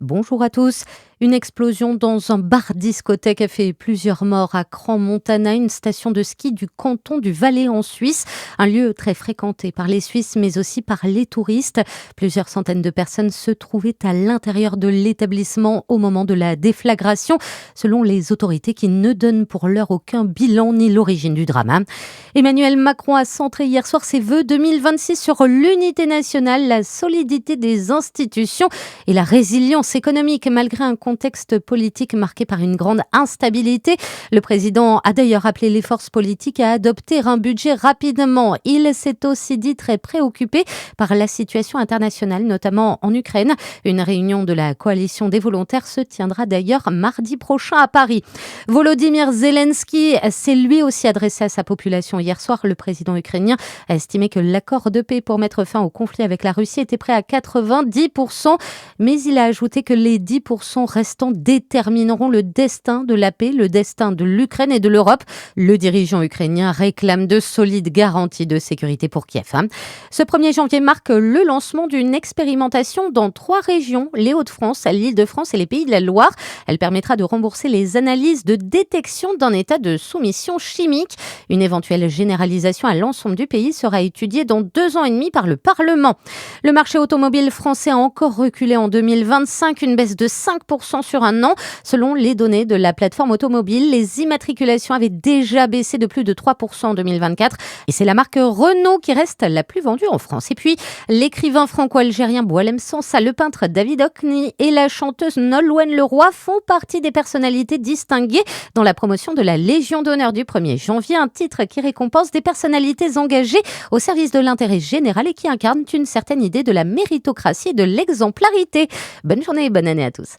Bonjour à tous. Une explosion dans un bar-discothèque a fait plusieurs morts à Crans-Montana, une station de ski du canton du Valais en Suisse. Un lieu très fréquenté par les Suisses mais aussi par les touristes. Plusieurs centaines de personnes se trouvaient à l'intérieur de l'établissement au moment de la déflagration, selon les autorités qui ne donnent pour l'heure aucun bilan ni l'origine du drame. Emmanuel Macron a centré hier soir ses vœux 2026 sur l'unité nationale, la solidité des institutions et la résilience économique malgré un contexte politique marqué par une grande instabilité. Le président a d'ailleurs appelé les forces politiques à adopter un budget rapidement. Il s'est aussi dit très préoccupé par la situation internationale, notamment en Ukraine. Une réunion de la coalition des volontaires se tiendra d'ailleurs mardi prochain à Paris. Volodymyr Zelensky s'est lui aussi adressé à sa population hier soir. Le président ukrainien a estimé que l'accord de paix pour mettre fin au conflit avec la Russie était prêt à 90%, mais il a ajouté que les 10% restants détermineront le destin de la paix, le destin de l'Ukraine et de l'Europe. Le dirigeant ukrainien réclame de solides garanties de sécurité pour Kiev. Ce 1er janvier marque le lancement d'une expérimentation dans 3 régions, les Hauts-de-France, l'Île-de-France et les Pays de la Loire. Elle permettra de rembourser les analyses de détection d'un état de soumission chimique. Une éventuelle généralisation à l'ensemble du pays sera étudiée dans 2 ans et demi par le Parlement. Le marché automobile français a encore reculé en 2025, une baisse de 5% sur un an. Selon les données de la plateforme automobile, les immatriculations avaient déjà baissé de plus de 3% en 2024. Et c'est la marque Renault qui reste la plus vendue en France. Et puis, l'écrivain franco-algérien Boualem Sansa, le peintre David Hockney et la chanteuse Nolwenn Leroy font partie des personnalités distinguées dans la promotion de la Légion d'honneur du 1er janvier, un titre qui récompense des personnalités engagées au service de l'intérêt général et qui incarnent une certaine idée de la méritocratie et de l'exemplarité. Bonne journée et bonne année à tous.